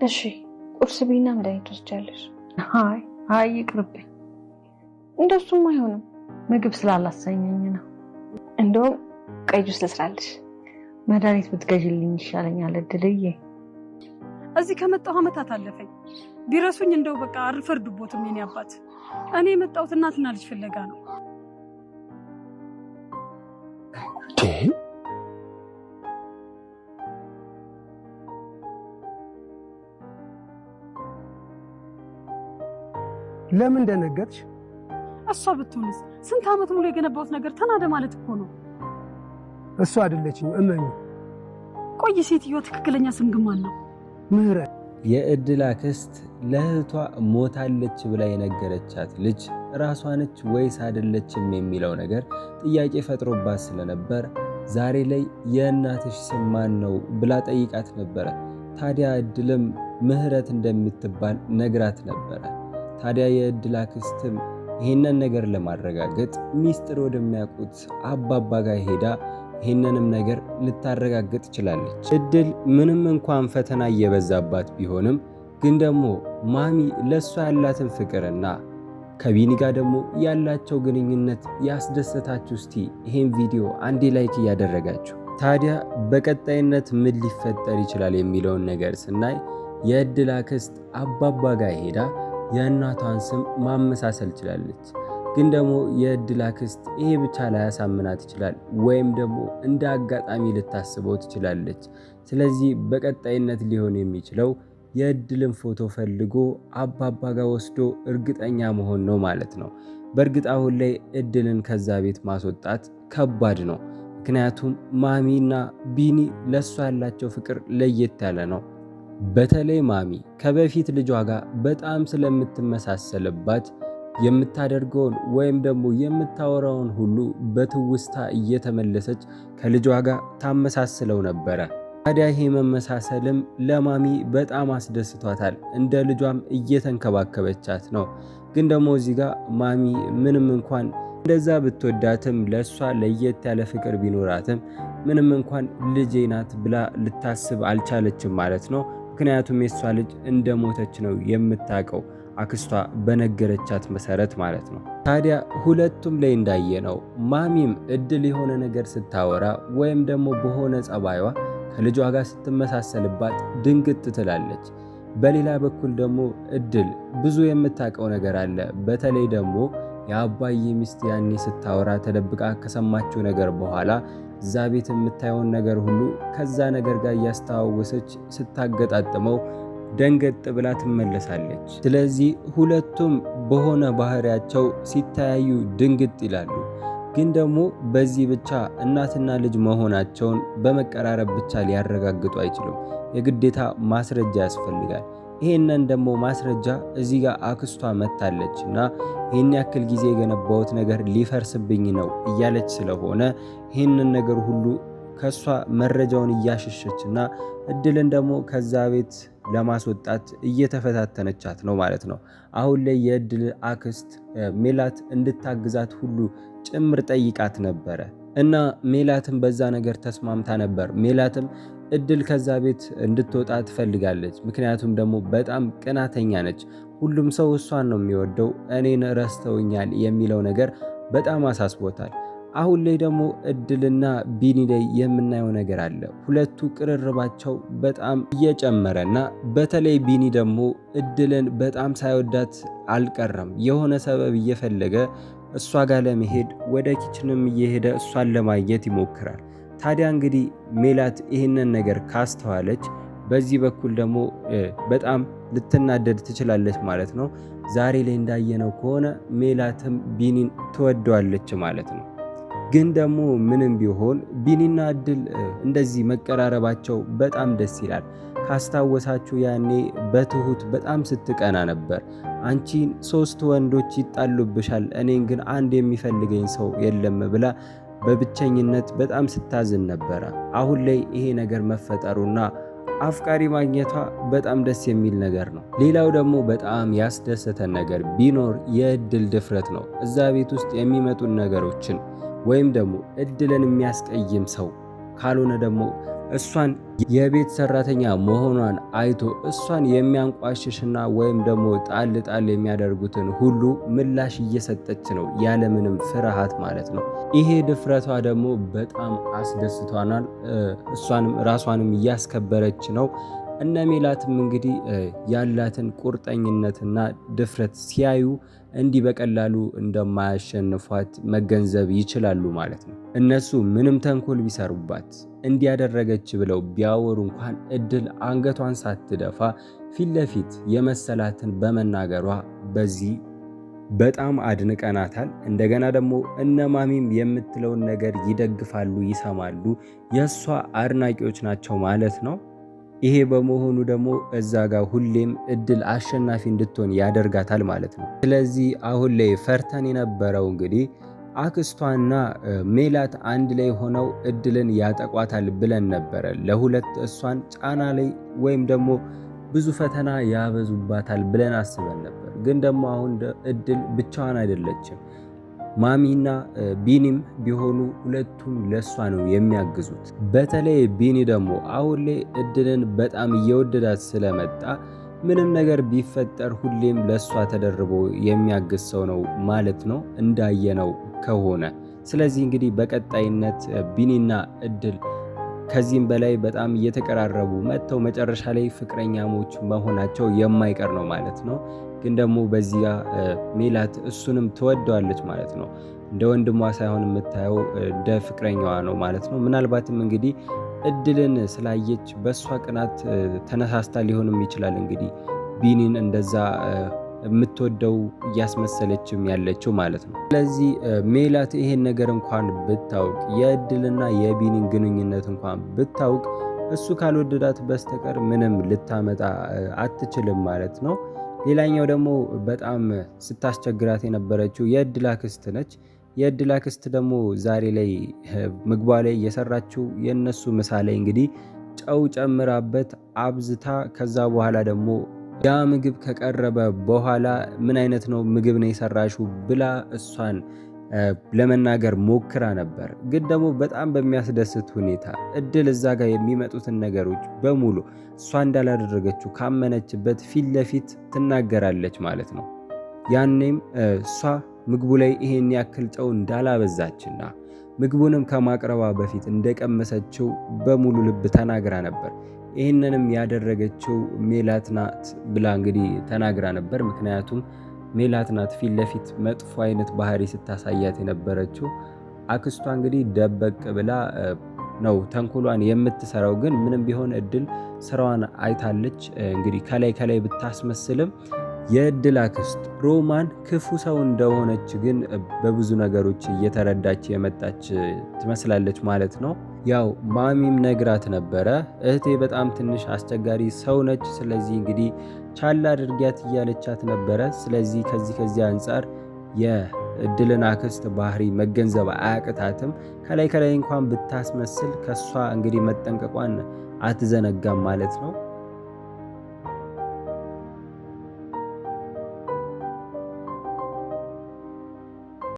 እሺ ቁርስ ቢና መድኃኒት ወስጃለሽ? አይ ይቅርብኝ። እንደሱም አይሆንም። ምግብ ስላላሰኘኝ ነው። እንደውም ቀይ ጁስ ልስራልሽ። መድኃኒት ብትገዢልኝ ይሻለኛል እድልዬ። እዚህ ከመጣሁ ዓመታት አለፈኝ። ቢረሱኝ እንደው በቃ አልፈርድቦትም የኔ አባት። እኔ የመጣሁት እናትና ልጅ ፍለጋ ነው። ለምን ደነገጥሽ? እሷ ብትሆንስ ስንት ዓመት ሙሉ የገነባሁት ነገር ተናደ ማለት እኮ ነው። እሷ አይደለችም እመኝ። ቆይ ሴትዮ ትክክለኛ ስም ግን ማን ነው? ምህረት። የእድል አክስት ለእህቷ ሞታለች ብላ የነገረቻት ልጅ ራሷ ነች ወይስ አይደለችም የሚለው ነገር ጥያቄ ፈጥሮባት ስለነበር ዛሬ ላይ የእናትሽ ስም ማን ነው ብላ ጠይቃት ነበረ። ታዲያ እድልም ምህረት እንደምትባል ነግራት ነበረ። ታዲያ የእድል አክስትም ይህንን ነገር ለማረጋገጥ ሚስጥር ወደሚያውቁት አባባ ጋር ሄዳ ይህንንም ነገር ልታረጋግጥ ችላለች። እድል ምንም እንኳን ፈተና እየበዛባት ቢሆንም ግን ደግሞ ማሚ ለሷ ያላትን ፍቅርና ከቢኒ ጋር ደግሞ ያላቸው ግንኙነት ያስደሰታችሁ እስቲ ይሄን ቪዲዮ አንዴ ላይክ እያደረጋችሁ ታዲያ በቀጣይነት ምን ሊፈጠር ይችላል የሚለውን ነገር ስናይ የእድል አክስት አባባ ጋር ሄዳ የእናቷን ስም ማመሳሰል ችላለች። ግን ደግሞ የእድል አክስት ይሄ ብቻ ላያሳምናት ይችላል፣ ወይም ደግሞ እንደ አጋጣሚ ልታስበው ትችላለች። ስለዚህ በቀጣይነት ሊሆን የሚችለው የእድልን ፎቶ ፈልጎ አባባ ጋር ወስዶ እርግጠኛ መሆን ነው ማለት ነው። በእርግጥ አሁን ላይ እድልን ከዛ ቤት ማስወጣት ከባድ ነው። ምክንያቱም ማሚና ቢኒ ለሷ ያላቸው ፍቅር ለየት ያለ ነው። በተለይ ማሚ ከበፊት ልጇ ጋር በጣም ስለምትመሳሰልባት የምታደርገውን ወይም ደግሞ የምታወራውን ሁሉ በትውስታ እየተመለሰች ከልጇ ጋር ታመሳስለው ነበረ። ታዲያ ይሄ መመሳሰልም ለማሚ በጣም አስደስቷታል። እንደ ልጇም እየተንከባከበቻት ነው። ግን ደግሞ እዚህ ጋር ማሚ ምንም እንኳን እንደዛ ብትወዳትም ለሷ ለየት ያለ ፍቅር ቢኖራትም ምንም እንኳን ልጄ ናት ብላ ልታስብ አልቻለችም ማለት ነው። ምክንያቱም የሷ ልጅ እንደሞተች ነው የምታውቀው አክስቷ በነገረቻት መሰረት ማለት ነው። ታዲያ ሁለቱም ላይ እንዳየነው ማሚም እድል የሆነ ነገር ስታወራ ወይም ደግሞ በሆነ ጸባይዋ ከልጇ ጋር ስትመሳሰልባት ድንግጥ ትላለች። በሌላ በኩል ደግሞ እድል ብዙ የምታውቀው ነገር አለ። በተለይ ደግሞ የአባዬ ሚስት ያኔ ስታወራ ተደብቃ ከሰማችው ነገር በኋላ እዛ ቤት የምታየውን ነገር ሁሉ ከዛ ነገር ጋር እያስተዋወሰች ስታገጣጥመው ደንገጥ ብላ ትመለሳለች። ስለዚህ ሁለቱም በሆነ ባህሪያቸው ሲተያዩ ድንግጥ ይላሉ። ግን ደግሞ በዚህ ብቻ እናትና ልጅ መሆናቸውን በመቀራረብ ብቻ ሊያረጋግጡ አይችሉም። የግዴታ ማስረጃ ያስፈልጋል። ይሄንን ደግሞ ማስረጃ እዚህ ጋር አክስቷ መታለች እና ይህን ያክል ጊዜ የገነባሁት ነገር ሊፈርስብኝ ነው እያለች ስለሆነ ይህንን ነገር ሁሉ ከሷ መረጃውን እያሸሸችና እድልን ደግሞ ከዛ ቤት ለማስወጣት እየተፈታተነቻት ነው ማለት ነው። አሁን ላይ የእድል አክስት ሜላት እንድታግዛት ሁሉ ጭምር ጠይቃት ነበረ እና ሜላትም በዛ ነገር ተስማምታ ነበር። ሜላትም እድል ከዛ ቤት እንድትወጣ ትፈልጋለች። ምክንያቱም ደግሞ በጣም ቅናተኛ ነች። ሁሉም ሰው እሷን ነው የሚወደው፣ እኔን ረስተውኛል የሚለው ነገር በጣም አሳስቦታል። አሁን ላይ ደግሞ እድልና ቢኒ ላይ የምናየው ነገር አለ። ሁለቱ ቅርርባቸው በጣም እየጨመረና በተለይ ቢኒ ደግሞ እድልን በጣም ሳይወዳት አልቀረም። የሆነ ሰበብ እየፈለገ እሷ ጋር ለመሄድ ወደ ኪችንም እየሄደ እሷን ለማግኘት ይሞክራል። ታዲያ እንግዲህ ሜላት ይህንን ነገር ካስተዋለች በዚህ በኩል ደግሞ በጣም ልትናደድ ትችላለች ማለት ነው። ዛሬ ላይ እንዳየነው ከሆነ ሜላትም ቢኒን ትወደዋለች ማለት ነው። ግን ደግሞ ምንም ቢሆን ቢኒና እድል እንደዚህ መቀራረባቸው በጣም ደስ ይላል። ካስታወሳችሁ ያኔ በትሁት በጣም ስትቀና ነበር። አንቺን 3 ወንዶች ይጣሉብሻል፣ እኔን ግን አንድ የሚፈልገኝ ሰው የለም ብላ በብቸኝነት በጣም ስታዝን ነበረ። አሁን ላይ ይሄ ነገር መፈጠሩና አፍቃሪ ማግኘቷ በጣም ደስ የሚል ነገር ነው። ሌላው ደግሞ በጣም ያስደሰተን ነገር ቢኖር የእድል ድፍረት ነው። እዛ ቤት ውስጥ የሚመጡን ነገሮችን ወይም ደግሞ እድልን የሚያስቀይም ሰው ካልሆነ ደግሞ እሷን የቤት ሰራተኛ መሆኗን አይቶ እሷን የሚያንቋሽሽና ወይም ደግሞ ጣል ጣል የሚያደርጉትን ሁሉ ምላሽ እየሰጠች ነው ያለምንም ፍርሃት ማለት ነው። ይሄ ድፍረቷ ደግሞ በጣም አስደስቷናል። እሷንም ራሷንም እያስከበረች ነው። እነ ሜላትም እንግዲህ ያላትን ቁርጠኝነትና ድፍረት ሲያዩ እንዲህ በቀላሉ እንደማያሸንፏት መገንዘብ ይችላሉ ማለት ነው። እነሱ ምንም ተንኮል ቢሰሩባት እንዲያደረገች ብለው ቢያወሩ እንኳን እድል አንገቷን ሳትደፋ ፊት ለፊት የመሰላትን በመናገሯ በዚህ በጣም አድንቀናታል። እንደገና ደግሞ እነማሚም የምትለውን ነገር ይደግፋሉ፣ ይሰማሉ፣ የእሷ አድናቂዎች ናቸው ማለት ነው። ይሄ በመሆኑ ደግሞ እዛ ጋር ሁሌም እድል አሸናፊ እንድትሆን ያደርጋታል ማለት ነው። ስለዚህ አሁን ላይ ፈርተን የነበረው እንግዲህ አክስቷና ሜላት አንድ ላይ ሆነው እድልን ያጠቋታል ብለን ነበረ። ለሁለት እሷን ጫና ላይ ወይም ደግሞ ብዙ ፈተና ያበዙባታል ብለን አስበን ነበር። ግን ደግሞ አሁን እድል ብቻዋን አይደለችም። ማሚና ቢኒም ቢሆኑ ሁለቱም ለሷ ነው የሚያግዙት። በተለይ ቢኒ ደግሞ አሁን ላይ እድልን በጣም እየወደዳት ስለመጣ ምንም ነገር ቢፈጠር ሁሌም ለሷ ተደርቦ የሚያግዝ ሰው ነው ማለት ነው እንዳየነው ከሆነ። ስለዚህ እንግዲህ በቀጣይነት ቢኒና እድል ከዚህም በላይ በጣም እየተቀራረቡ መጥተው መጨረሻ ላይ ፍቅረኛሞች መሆናቸው የማይቀር ነው ማለት ነው። ግን ደግሞ በዚያ ሜላት እሱንም ትወደዋለች ማለት ነው። እንደ ወንድሟ ሳይሆን የምታየው እንደ ፍቅረኛዋ ነው ማለት ነው። ምናልባትም እንግዲህ እድልን ስላየች በእሷ ቅናት ተነሳስታ ሊሆንም ይችላል እንግዲህ ቢኒን እንደዛ የምትወደው እያስመሰለችም ያለችው ማለት ነው። ስለዚህ ሜላት ይሄን ነገር እንኳን ብታውቅ የእድልና የቢኒን ግንኙነት እንኳን ብታውቅ እሱ ካልወደዳት በስተቀር ምንም ልታመጣ አትችልም ማለት ነው። ሌላኛው ደግሞ በጣም ስታስቸግራት የነበረችው የእድል አክስት ነች። የእድል አክስት ደግሞ ዛሬ ላይ ምግቧ ላይ የሰራችው የነሱ ምሳ ላይ እንግዲህ ጨው ጨምራበት አብዝታ ከዛ በኋላ ደግሞ ያ ምግብ ከቀረበ በኋላ ምን አይነት ነው ምግብ ነው የሰራሽው ብላ እሷን ለመናገር ሞክራ ነበር። ግን ደግሞ በጣም በሚያስደስት ሁኔታ እድል እዛ ጋር የሚመጡትን ነገሮች በሙሉ እሷ እንዳላደረገችው ካመነችበት ፊት ለፊት ትናገራለች ማለት ነው። ያኔም እሷ ምግቡ ላይ ይሄን ያክል ጨው እንዳላበዛችና ምግቡንም ከማቅረባ በፊት እንደቀመሰችው በሙሉ ልብ ተናግራ ነበር። ይህንንም ያደረገችው ሜላት ናት ብላ እንግዲህ ተናግራ ነበር። ምክንያቱም ሜላት ናት ፊት ለፊት መጥፎ አይነት ባህሪ ስታሳያት የነበረችው። አክስቷ እንግዲህ ደበቅ ብላ ነው ተንኮሏን የምትሰራው። ግን ምንም ቢሆን እድል ስራዋን አይታለች። እንግዲህ ከላይ ብታስመስልም የእድል አክስት ሮማን ክፉ ሰው እንደሆነች ግን በብዙ ነገሮች እየተረዳች የመጣች ትመስላለች ማለት ነው። ያው ማሚም ነግራት ነበረ፣ እህቴ በጣም ትንሽ አስቸጋሪ ሰው ነች፣ ስለዚህ እንግዲህ ቻል አድርጊያት እያለቻት ነበረ። ስለዚህ ከዚህ አንጻር የእድልን አክስት ባህሪ መገንዘብ አያቅታትም። ከላይ እንኳን ብታስመስል ከሷ እንግዲህ መጠንቀቋን አትዘነጋም ማለት ነው።